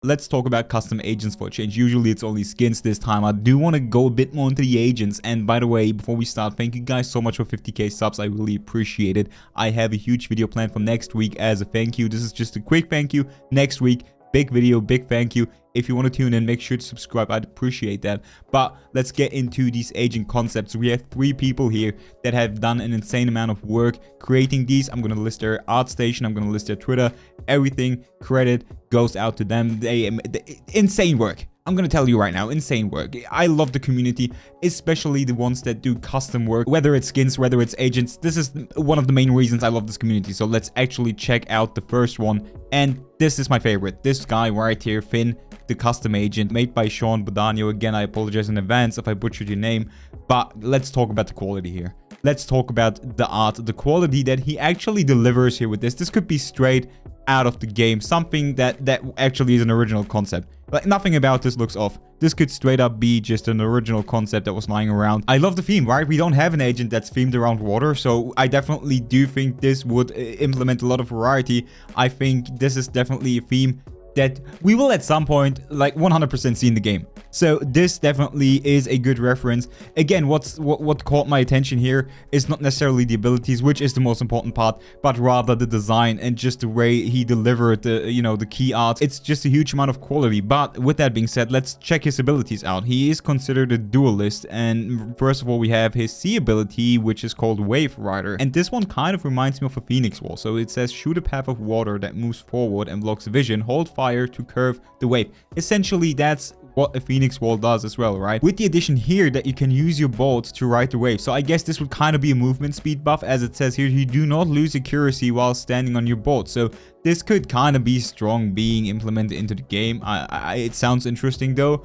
let's talk about custom agents for a change. Usually it's only skins this time. I do want to go a bit more into the agents. And by the way, before we start, thank you guys so much for 50k subs. I really appreciate it. I have a huge video planned for next week as a thank you. This is just a quick thank you. Next week, big video, big thank you. If you want to tune in, make sure to subscribe. I'd appreciate that. But let's get into these agent concepts. We have 3 people here that have done an insane amount of work creating these. I'm going to list their art station. I'm going to list their Twitter. Everything credit goes out to them. They insane work. I'm going to tell you right now, insane work. I love the community, especially the ones that do custom work, whether it's skins, whether it's agents. This is one of the main reasons I love this community. So let's actually check out the first one. And this is my favorite. This guy right here, Finn, the custom agent made by Sean Bodano. Again, I apologize in advance if I butchered your name, but let's talk about the quality here. Let's talk about the art, the quality that he actually delivers here with this. This could be straight out of the game, something that actually is an original concept. Like, nothing about this looks off. This could straight up be just an original concept that was lying around. I love the theme, right? We don't have an agent that's themed around water, so I definitely do think this would implement a lot of variety. I think this is definitely a theme that we will at some point like 100% see in the game. So this definitely is a good reference. Again, what caught my attention here is not necessarily the abilities, which is the most important part, but rather the design and just the way he delivered the, you know, the key art. It's just a huge amount of quality. But with that being said, let's check his abilities out. He is considered a duelist, and first of all, we have his C ability, which is called Wave Rider, and this one kind of reminds me of a Phoenix Wall. So it says shoot a path of water that moves forward and blocks vision, hold fire to curve the wave. Essentially, that's what a Phoenix Wall does as well, right? With the addition here that you can use your bolt to ride the wave. So I guess this would kind of be a movement speed buff, as it says here, you do not lose accuracy while standing on your bolt. So this could kind of be strong being implemented into the game. It sounds interesting though.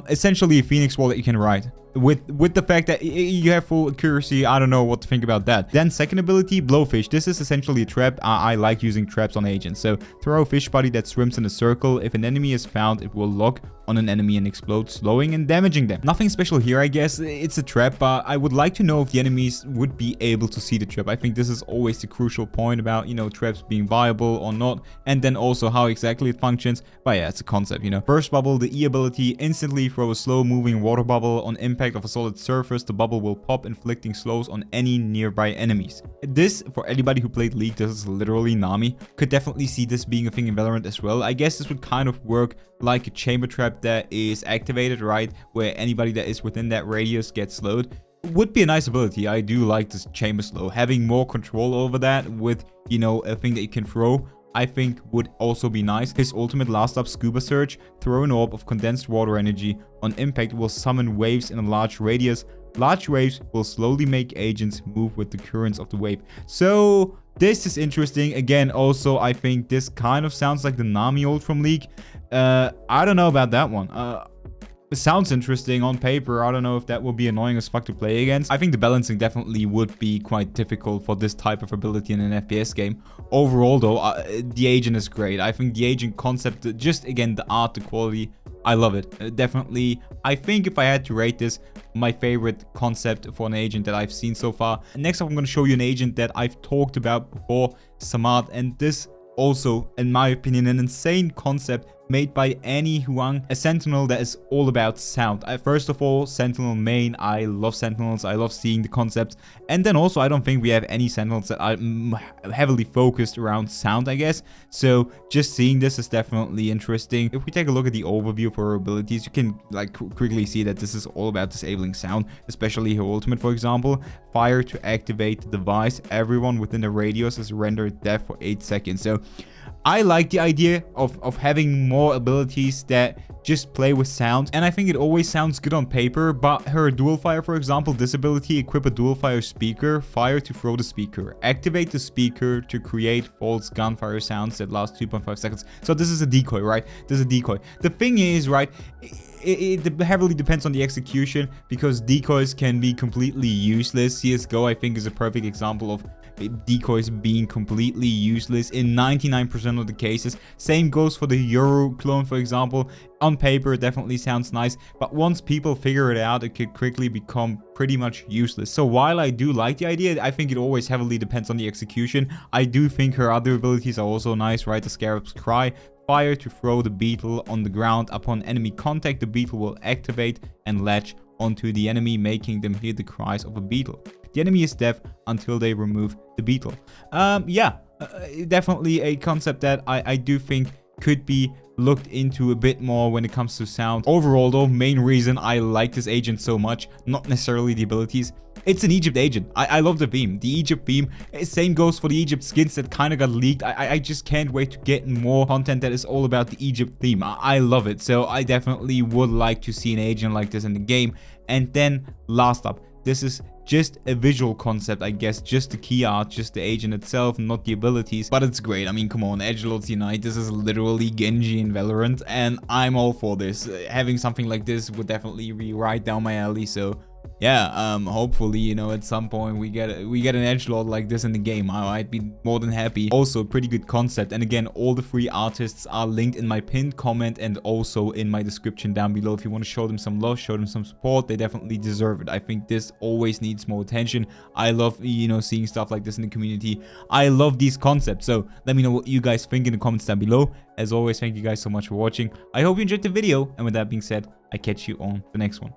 Essentially a Phoenix Wall that you can ride. With the fact that you have full accuracy, I don't know what to think about that. Then second ability, Blowfish. This is essentially a trap. I like using traps on agents. So throw a fish body that swims in a circle. If an enemy is found, it will lock on an enemy and explode, slowing and damaging them. Nothing special here, I guess. It's a trap, but I would like to know if the enemies would be able to see the trap. I think this is always the crucial point about, you know, traps being viable or not, and then also how exactly it functions. But yeah, it's a concept, you know. Burst bubble, the E ability, instantly throw a slow moving water bubble. On impact of a solid surface, the bubble will pop, inflicting slows on any nearby enemies. This, for anybody who played League, this is literally Nami. Could definitely see this being a thing in Valorant as well. I guess this would kind of work like a chamber trap that is activated, right, where anybody that is within that radius gets slowed. Would be a nice ability. I do like this chamber slow. Having more control over that with, you know, a thing that you can throw, I think would also be nice. His ultimate last up, Scuba Surge. Throw an orb of condensed water energy. On impact will summon waves in a large radius. Large waves will slowly make agents move with the currents of the wave. So this is interesting. Again, also I think this kind of sounds like the Nami ult from League. I don't know about that one. It sounds interesting on paper. I don't know if that will be annoying as fuck to play against. I think the balancing definitely would be quite difficult for this type of ability in an FPS game. Overall though, the agent is great. I think the agent concept, just again, the art, the quality, I love it. Definitely, I think if I had to rate this, my favorite concept for an agent that I've seen so far. Next up, I'm going to show you an agent that I've talked about before, Samantha, and this also, in my opinion, an insane concept made by Annie Huang, a sentinel that is all about sound. First of all, sentinel main, I love sentinels, I love seeing the concepts, and then also I don't think we have any sentinels that are heavily focused around sound, I guess. So just seeing this is definitely interesting. If we take a look at the overview for her abilities, you can like quickly see that this is all about disabling sound, especially her ultimate, for example. Fire to activate the device. Everyone within the radius is rendered deaf for 8 seconds. So I like the idea of having more abilities that just play with sound, and I think it always sounds good on paper. But her dual fire, for example, this ability, equip a dual fire speaker, fire to throw the speaker, activate the speaker to create false gunfire sounds that last 2.5 seconds. So this is a decoy, right? This is a decoy. The thing is, right, it heavily depends on the execution, because decoys can be completely useless. CSGO, I think, is a perfect example of decoys being completely useless in 99% of the cases. Same goes for the Euro clone, for example. On paper, it definitely sounds nice, but once people figure it out, it could quickly become pretty much useless. So while I do like the idea, I think it always heavily depends on the execution. I do think her other abilities are also nice, right? The Scarab's Cry, fire to throw the beetle on the ground. Upon enemy contact, the beetle will activate and latch onto the enemy, making them hear the cries of a beetle. The enemy is deaf until they remove the beetle. Definitely a concept that I do think could be looked into a bit more when it comes to sound. Overall though, main reason I like this agent so much, not necessarily the abilities, it's an Egypt agent. I love the theme. The Egypt theme. Same goes for the Egypt skins that kind of got leaked. I just can't wait to get more content that is all about the Egypt theme. I love it. So I definitely would like to see an agent like this in the game. And then last up, this is just a visual concept, I guess, just the key art, just the agent itself, not the abilities, but it's great. I mean, come on, Edgelords Unite, this is literally Genji in Valorant, and I'm all for this. Having something like this would definitely be right down my alley, so yeah, hopefully, you know, at some point we get an edgelord like this in the game. I might be more than happy. Also, pretty good concept. And again, all the 3 artists are linked in my pinned comment and also in my description down below. If you want to show them some love, show them some support, they definitely deserve it. I think this always needs more attention. I love, you know, seeing stuff like this in the community. I love these concepts. So let me know what you guys think in the comments down below. As always, thank you guys so much for watching. I hope you enjoyed the video. And with that being said, I catch you on the next one.